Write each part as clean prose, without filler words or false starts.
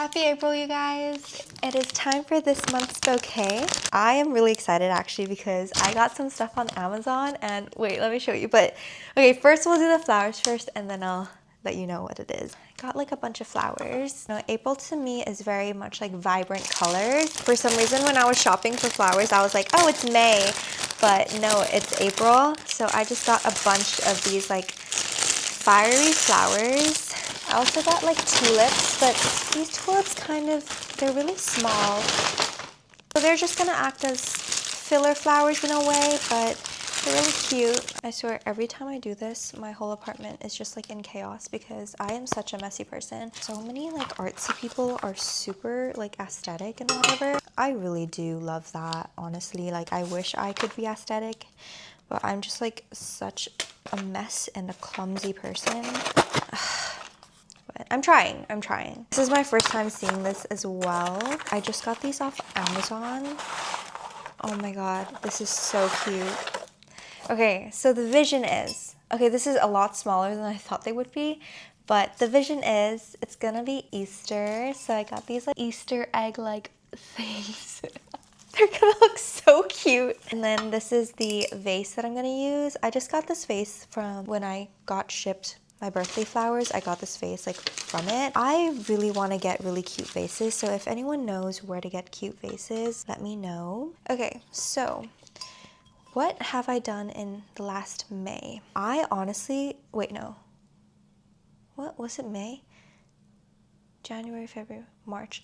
Happy April, you guys. It is time for this month's bouquet. I am really excited actually because I got some stuff on Amazon and wait, let me show you. But okay, first we'll do the flowers first and then I'll let you know what it is. I got like a bunch of flowers. You know, April to me is very much like vibrant colors. For some reason when I was shopping for flowers, I was like, oh, it's May. But no, it's April. So I just got a bunch of these like fiery flowers. I also got like tulips, but these tulips they're really small. So they're just gonna act as filler flowers in a way, but they're really cute. I swear every time I do this, my whole apartment is just like in chaos because I am such a messy person. So many like artsy people are super like aesthetic and whatever. I really do love that, honestly. Like I wish I could be aesthetic, but I'm just like such a mess and a clumsy person. But I'm trying. This is my first time seeing this as well. I just got these off Amazon. Oh my god, this is so cute. Okay, so the vision is, okay, this is a lot smaller than I thought they would be, but the vision is it's gonna be Easter. So I got these like Easter egg like things. They're gonna look so cute. And then this is the vase that I'm gonna use. I just got this vase from when I got shipped my birthday flowers. I got this vase like from it. I really want to get really cute vases, so if anyone knows where to get cute vases, let me know. Okay, so what have I done in the last May? I honestly, wait, no. What was it, May? January, February, March.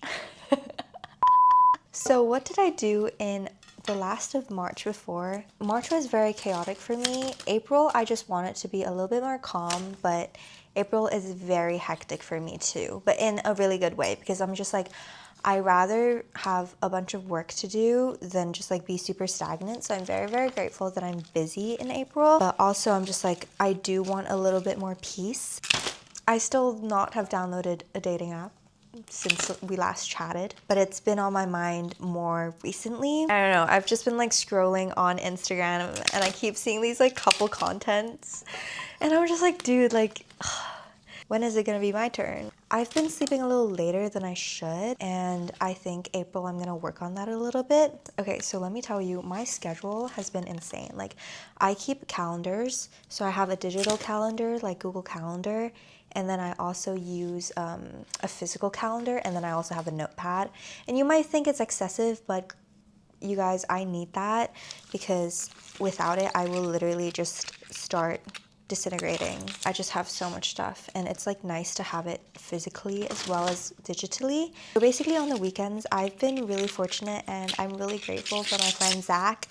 So what did I do in the last of March before? March was very chaotic for me. April, I just want it to be a little bit more calm, but April is very hectic for me too, but in a really good way because I'm just like, I rather have a bunch of work to do than just like be super stagnant. So I'm very, very grateful that I'm busy in April, but also I'm just like, I do want a little bit more peace. I still not have downloaded a dating app since we last chatted, but it's been on my mind more recently. I don't know, I've just been like scrolling on Instagram and I keep seeing these like couple contents and I'm just like, dude, like when is it gonna be my turn? I've been sleeping a little later than I should, and I think April I'm gonna work on that a little bit. Okay, so let me tell you, my schedule has been insane. Like I keep calendars, so I have a digital calendar like Google Calendar, and then I also use a physical calendar, and then I also have a notepad. And you might think it's excessive, but you guys, I need that because without it, I will literally just start disintegrating. I just have so much stuff and it's like nice to have it physically as well as digitally. So basically on the weekends, I've been really fortunate and I'm really grateful for my friend Zach.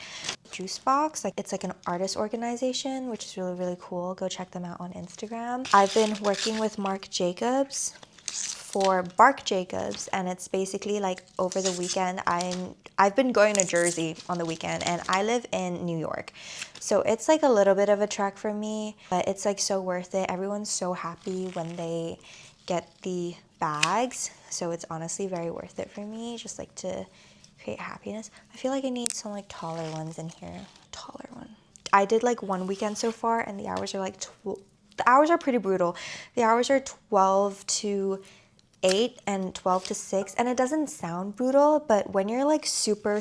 Juicebox, like it's like an artist organization, which is really, really cool. Go check them out on Instagram. I've been working with Marc Jacobs for Bark Jacobs, and it's basically like over the weekend I've been going to Jersey on the weekend and I live in New York, so it's like a little bit of a trek for me, but it's like so worth it. Everyone's so happy when they get the bags, so it's honestly very worth it for me, just like to create happiness. I feel like I need some like taller ones in here. Taller one. I did like one weekend so far and the hours are like the hours are pretty brutal. The hours are 12 to 8 and 12 to 6, and it doesn't sound brutal, but when you're like super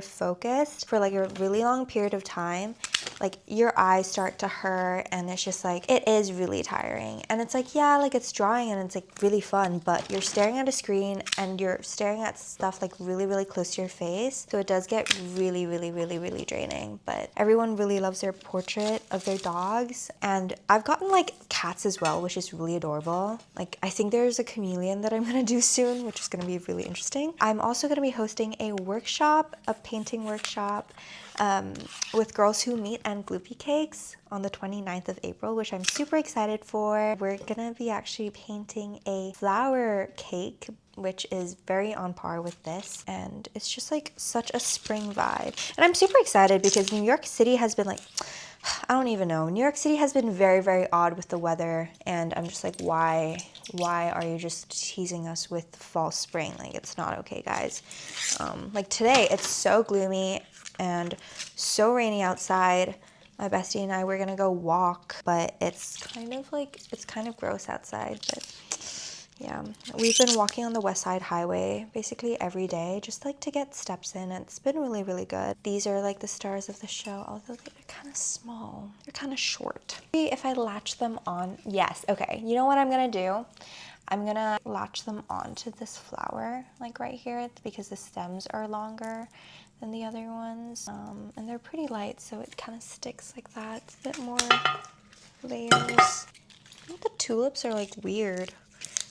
focused for like a really long period of time, like your eyes start to hurt and it's just like, it is really tiring. And it's like, yeah, like it's drawing and it's like really fun, but you're staring at a screen and you're staring at stuff like really close to your face, so it does get really draining. But everyone really loves their portrait of their dogs, and I've gotten like cats as well, which is really adorable. Like I think there's a chameleon that I'm gonna do soon, which is gonna be really interesting. I'm also gonna be hosting a workshop, a painting workshop with Girls Who Meet and Gloopy Cakes on the 29th of April, which I'm super excited for. We're gonna be actually painting a flower cake, which is very on par with this, and it's just like such a spring vibe. And I'm super excited because New York City has been like, I don't even know. New York City has been very odd with the weather, and I'm just like, why are you just teasing us with false spring? Like, it's not okay, guys. Like today, it's so gloomy and so rainy outside. My bestie and I were gonna go walk, but it's kind of gross outside, but Yeah, we've been walking on the West Side Highway basically every day just like to get steps in. It's been really, really good. These are like the stars of the show, although they're kind of small. They're kind of short. Maybe if I latch them on, yes, okay. You know what I'm gonna do? I'm gonna latch them onto this flower, like right here, because the stems are longer than the other ones. And they're pretty light, so it kind of sticks like that. It's a bit more layers. I think the tulips are like weird.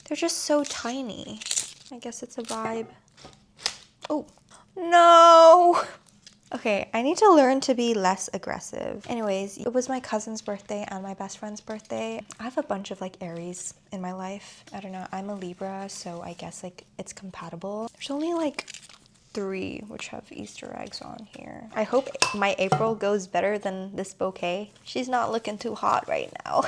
They're just so tiny. I guess it's a vibe. Oh, no! Okay, I need to learn to be less aggressive. Anyways, it was my cousin's birthday and my best friend's birthday. I have a bunch of like Aries in my life. I don't know, I'm a Libra, so I guess like it's compatible. There's only like 3 which have Easter eggs on here. I hope my April goes better than this bouquet. She's not looking too hot right now.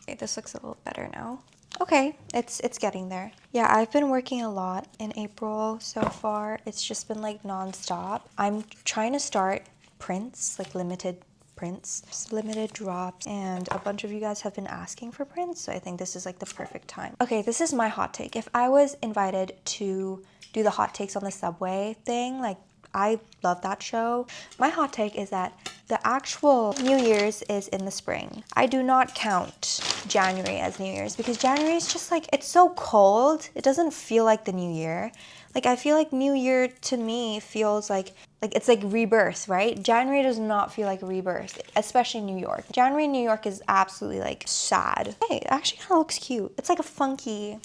Okay, this looks a little better now. Okay, it's getting there. Yeah, I've been working a lot in April so far. It's just been like non-stop. I'm trying to start prints, like limited prints, just limited drops, and a bunch of you guys have been asking for prints, so I think this is like the perfect time. Okay, this is my hot take. If I was invited to do the hot takes on the subway thing, like I love that show. My hot take is that the actual New Year's is in the spring. I do not count January as New Year's because January is just like, it's so cold. It doesn't feel like the new year. Like I feel like New Year to me feels like it's like rebirth, right? January does not feel like a rebirth, especially New York. January in New York is absolutely like sad. Hey, it actually kind of looks cute. It's like a funky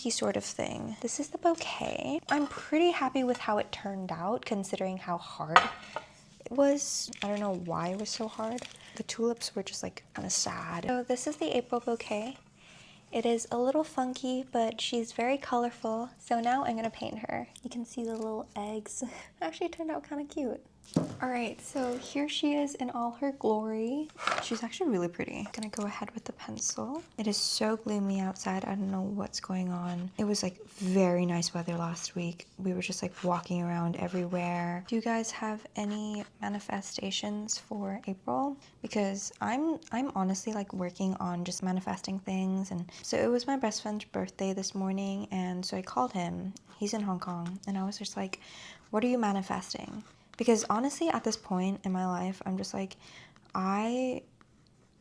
sort of thing. This is the bouquet. I'm pretty happy with how it turned out considering how hard it was. I don't know why it was so hard. The tulips were just like kind of sad. So this is the April bouquet. It is a little funky, but she's very colorful. So now I'm gonna paint her. You can see the little eggs. It actually turned out kind of cute. All right, so here she is in all her glory. She's actually really pretty. I'm gonna go ahead with the pencil. It is so gloomy outside. I don't know what's going on. It was like very nice weather last week. We were just like walking around everywhere. Do you guys have any manifestations for April? Because I'm honestly like working on just manifesting things. And so it was my best friend's birthday this morning, and so I called him. He's in Hong Kong, and I was just like, what are you manifesting? Because honestly, at this point in my life, I'm just like, I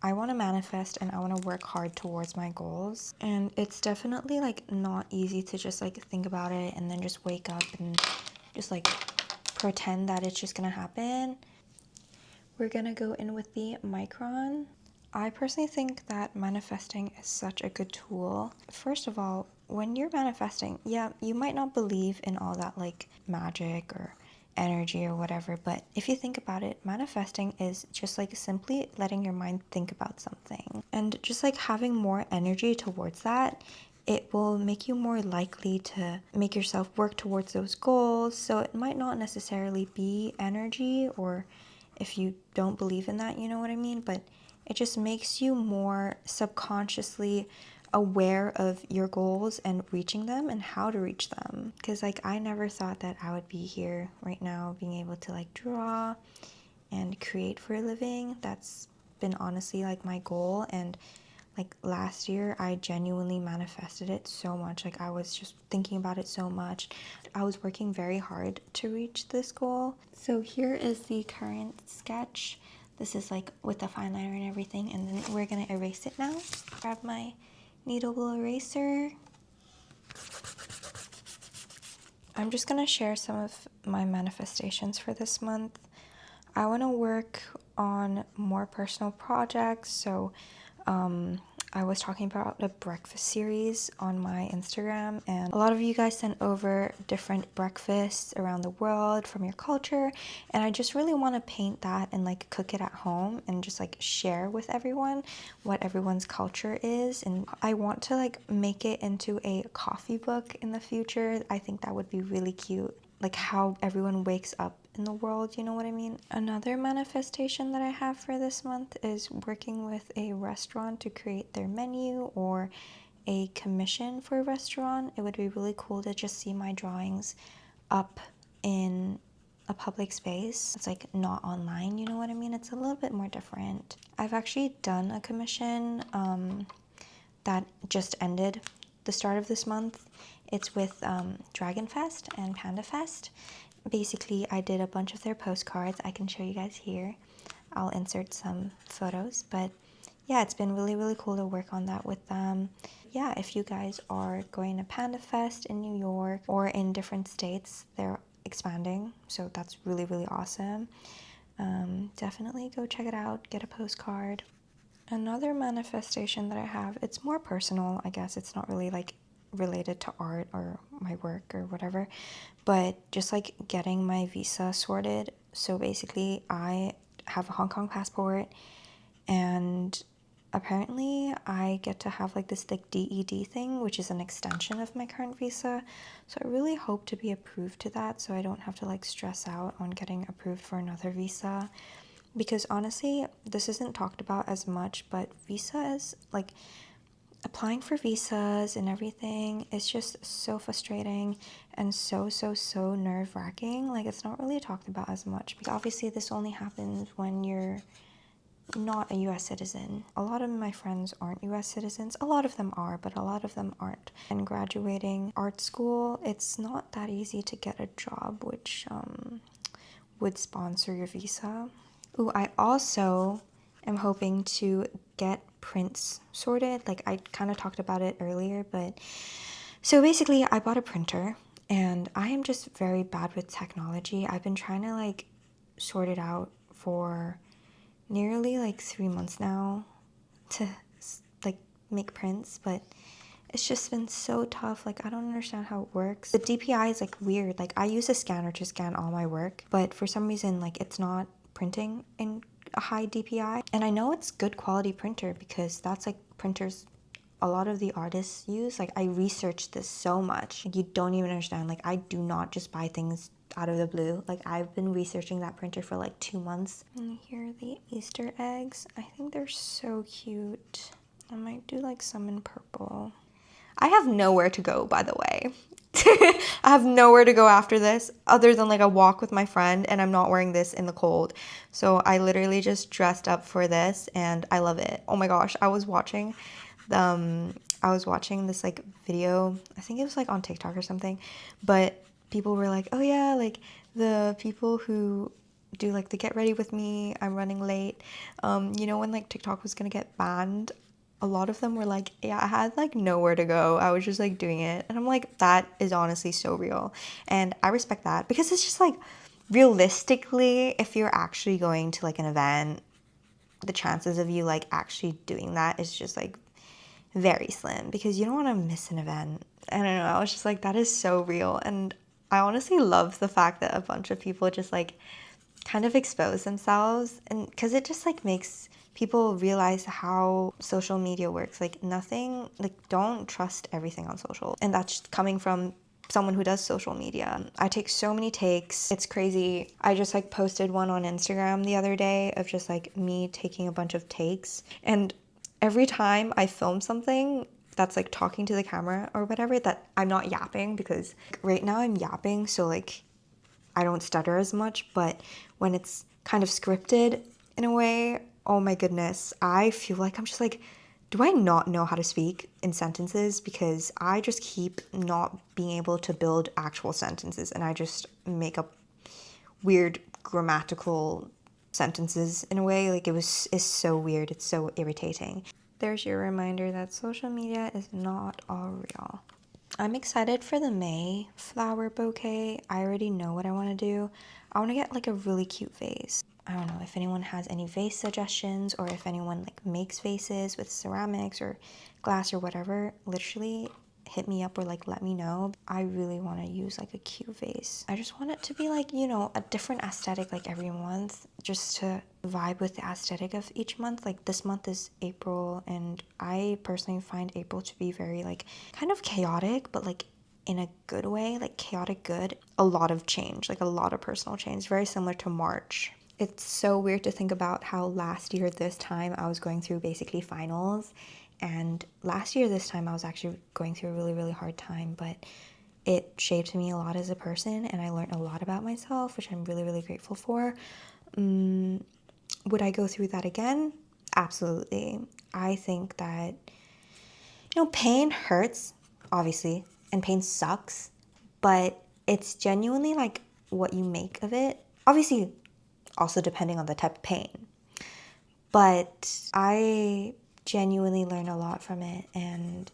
want to manifest and I want to work hard towards my goals. And it's definitely like not easy to just like think about it and then just wake up and just like pretend that it's just gonna happen. We're gonna go in with the micron. I personally think that manifesting is such a good tool. First of all, when you're manifesting, yeah, you might not believe in all that like magic or energy or whatever, but if you think about it, manifesting is just like simply letting your mind think about something and just like having more energy towards that. It will make you more likely to make yourself work towards those goals. So it might not necessarily be energy, or if you don't believe in that, you know what I mean, but it just makes you more subconsciously aware of your goals and reaching them and how to reach them. Because like I never thought that I would be here right now being able to like draw and create for a living. That's been honestly like my goal, and like last year I genuinely manifested it so much. Like I was just thinking about it so much. I was working very hard to reach this goal. So here is the current sketch. This is like with the fine liner and everything, and then we're gonna erase it now. Grab my kneadable eraser. I'm just gonna share some of my manifestations for this month. I want to work on more personal projects, so I was talking about a breakfast series on my Instagram, and a lot of you guys sent over different breakfasts around the world from your culture, and I just really want to paint that and like cook it at home and just like share with everyone what everyone's culture is. And I want to like make it into a coffee book in the future. I think that would be really cute, like how everyone wakes up in the world, you know what I mean? Another manifestation that I have for this month is working with a restaurant to create their menu, or a commission for a restaurant. It would be really cool to just see my drawings up in a public space. It's like not online, you know what I mean? It's a little bit more different. I've actually done a commission that just ended the start of this month. It's with Dragon Fest and Panda Fest. Basically, I did a bunch of their postcards. I can show you guys here. I'll insert some photos, but yeah, it's been really, really cool to work on that with them. Yeah, if you guys are going to Panda Fest in New York or in different states, they're expanding, so that's really, really awesome. Definitely go check it out, get a postcard. Another manifestation that I have, it's more personal, I guess. It's not really like related to art or my work or whatever, but just like getting my visa sorted. So basically, I have a Hong Kong passport, and apparently I get to have like this like DED thing, which is an extension of my current visa. So I really hope to be approved to that, so I don't have to like stress out on getting approved for another visa. Because honestly, this isn't talked about as much, but visas, like applying for visas and everything, is just so frustrating and so nerve-wracking. Like, it's not really talked about as much, because obviously this only happens when you're not a US citizen. A lot of my friends aren't US citizens. A lot of them are, but a lot of them aren't. And graduating art school, it's not that easy to get a job which would sponsor your visa. Ooh, I also am hoping to get prints sorted. Like, I kind of talked about it earlier, but so basically I bought a printer, and I am just very bad with technology. I've been trying to like sort it out for nearly like 3 months now to like make prints, but it's just been so tough. Like, I don't understand how it works. The DPI is like weird. Like, I use a scanner to scan all my work, but for some reason, like, it's not printing in a high DPI. And I know it's good quality printer because that's like printers a lot of the artists use. Like, I researched this so much. Like, you don't even understand. Like, I do not just buy things out of the blue. Like, I've been researching that printer for like 2 months. And here are the Easter eggs. I think they're so cute. I might do like some in purple. I have nowhere to go, by the way. I have nowhere to go after this other than like a walk with my friend, and I'm not wearing this in the cold. So I literally just dressed up for this, and I love it. Oh my gosh, I was watching this like video. I think it was like on TikTok or something, but people were like, oh yeah, like the people who do like the get ready with me, I'm running late. You know, when like TikTok was gonna get banned, a lot of them were like, yeah, I had like nowhere to go. I was just like doing it. And I'm like, that is honestly so real. And I respect that, because it's just like, realistically, if you're actually going to like an event, the chances of you like actually doing that is just like very slim, because you don't want to miss an event. I don't know. I was just like, that is so real. And I honestly love the fact that a bunch of people just like kind of expose themselves, and because it just like makes people realize how social media works. Like, nothing, like, don't trust everything on social. And that's coming from someone who does social media. I take so many takes. It's crazy. I just like posted one on Instagram the other day of just like me taking a bunch of takes. And every time I film something that's like talking to the camera or whatever, that I'm not yapping, because right now I'm yapping, so like I don't stutter as much. But when it's kind of scripted in a way, oh my goodness, I feel like I'm just like, do I not know how to speak in sentences? Because I just keep not being able to build actual sentences, and I just make up weird grammatical sentences in a way. Like, it's so weird. It's so irritating. There's your reminder that social media is not all real. I'm excited for the May flower bouquet. I already know what I want to do. I want to get like a really cute vase. I don't know if anyone has any vase suggestions, or if anyone like makes vases with ceramics or glass or whatever. Literally hit me up or like let me know. I really want to use like a cute vase. I just want it to be like, you know, a different aesthetic like every month, just to vibe with the aesthetic of each month. Like, this month is April, and I personally find April to be very like kind of chaotic, but like in a good way, like chaotic good. A lot of change, like a lot of personal change, very similar to March. It's so weird to think about how last year this time I was going through basically finals, and last year this time I was actually going through a really, really hard time, but it shaped me a lot as a person, and I learned a lot about myself, which I'm really, really grateful for. Would I go through that again? Absolutely. I think that, you know, pain hurts, obviously, and pain sucks, but it's genuinely like what you make of it. Obviously, also depending on the type of pain. But I genuinely learned a lot from it, and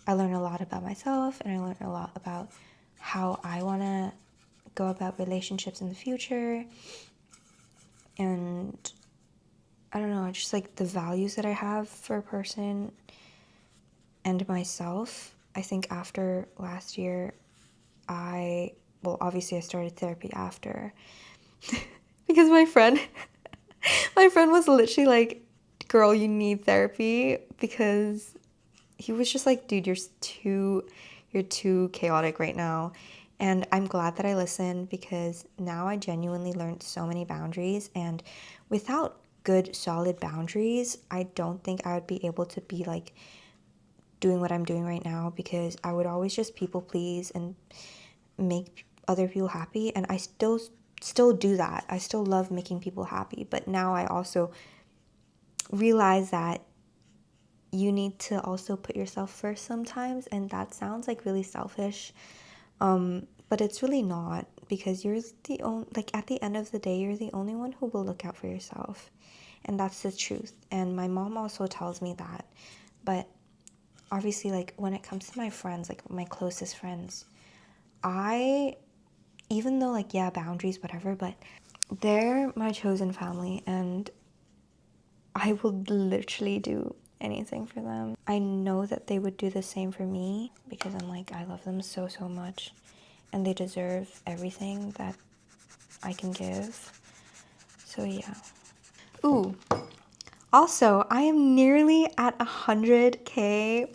I learned a lot about myself, and I learned a lot about how I want to go about relationships in the future, and I don't know, just like the values that I have for a person and myself. I think after last year, obviously I started therapy after because my friend was literally like, girl, you need therapy, because he was just like, dude, you're too chaotic right now. And I'm glad that I listened, because now I genuinely learned so many boundaries, and without good solid boundaries, I don't think I would be able to be like doing what I'm doing right now, because I would always just people please and make other people happy, and I still do that. I still love making people happy, but now I also realize that you need to also put yourself first sometimes, and that sounds like really selfish, but it's really not, because you're the only, like, at the end of the day, you're the only one who will look out for yourself, and that's the truth. And my mom also tells me that. But obviously, like, when it comes to my friends, like my closest friends, even though, like, yeah, boundaries, whatever, but they're my chosen family, and I will literally do anything for them. I know that they would do the same for me, because I'm like, I love them so, so much, and they deserve everything that I can give. So yeah. Ooh, also, I am nearly at 100K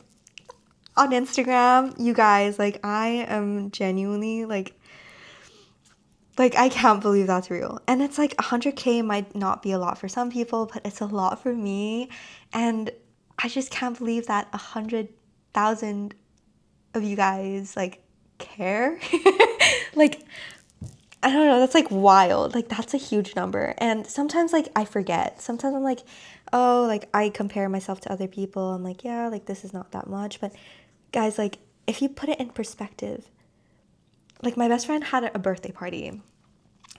on Instagram. You guys, like, I am genuinely like, I can't believe that's real. And it's like 100K might not be a lot for some people, but it's a lot for me. And I just can't believe that 100,000 of you guys like care. Like, I don't know, that's like wild. Like, that's a huge number. And sometimes like I forget. Sometimes I'm like, oh, like I compare myself to other people. I'm like, yeah, like this is not that much. But guys, like, if you put it in perspective, like my best friend had a birthday party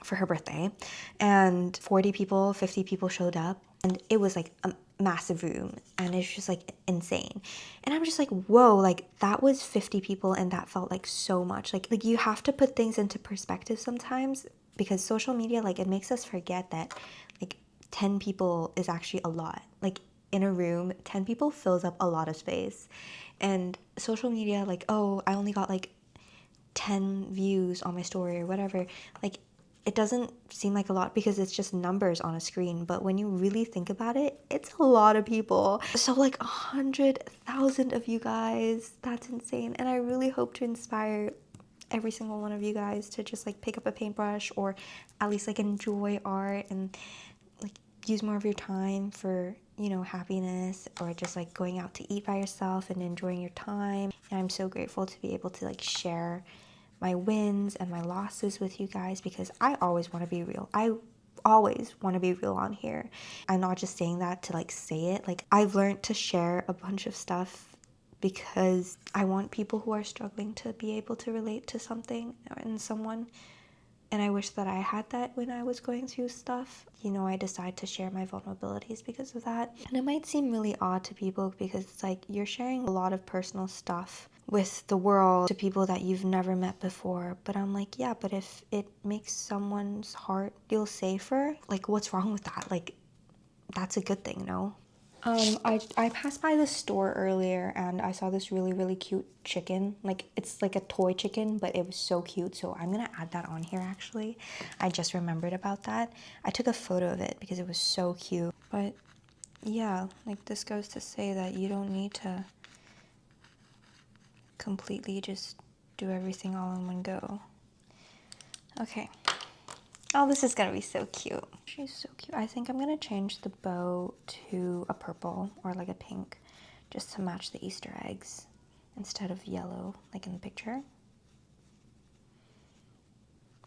for her birthday, and 40 people, 50 people showed up, and it was like a massive room, and it's just like insane. And I'm just like, whoa, like that was 50 people, and that felt like so much. Like you have to put things into perspective sometimes, because social media, like, it makes us forget that like 10 people is actually a lot. Like, in a room, 10 people fills up a lot of space. And social media, like, oh, I only got like 10 views on my story or whatever, like, it doesn't seem like a lot because it's just numbers on a screen, but when you really think about it, it's a lot of people. So like 100,000 of you guys, that's insane. And I really hope to inspire every single one of you guys to just like pick up a paintbrush, or at least like enjoy art, and like use more of your time for, you know, happiness, or just like going out to eat by yourself and enjoying your time. And I'm so grateful to be able to like share my wins and my losses with you guys, because I always want to be real. I always want to be real on here. I'm not just saying that to like say it. Like, I've learned to share a bunch of stuff because I want people who are struggling to be able to relate to something and someone. And I wish that I had that when I was going through stuff. You know, I decided to share my vulnerabilities because of that. And it might seem really odd to people, because it's like you're sharing a lot of personal stuff with the world to people that you've never met before. But I'm like, yeah, but if it makes someone's heart feel safer, like, what's wrong with that? Like, that's a good thing, no? I passed by the store earlier, and I saw this really, really cute chicken. Like, it's like a toy chicken, but it was so cute. So I'm gonna add that on here, actually. I just remembered about that. I took a photo of it because it was so cute. But yeah, like, this goes to say that you don't need to completely just do everything all in one go. Okay. Oh, this is gonna be so cute. She's so cute. I think I'm gonna change the bow to a purple or like a pink, just to match the Easter eggs instead of yellow like in the picture.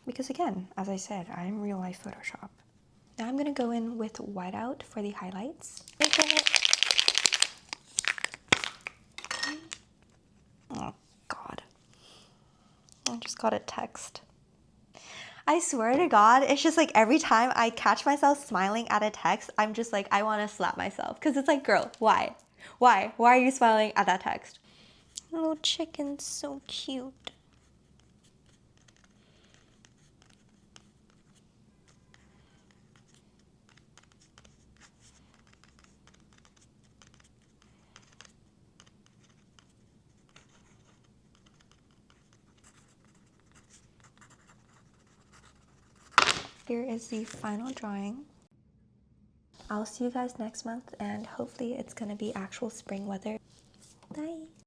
Because again, as I said, I'm real life Photoshop. Now I'm gonna go in with whiteout for the highlights. I just got a text. I swear to God, it's just like every time I catch myself smiling at a text, I'm just like, I want to slap myself. Because it's like, girl, why? Why? Why are you smiling at that text? Little chicken's so cute. Here is the final drawing. I'll see you guys next month, and hopefully it's gonna be actual spring weather.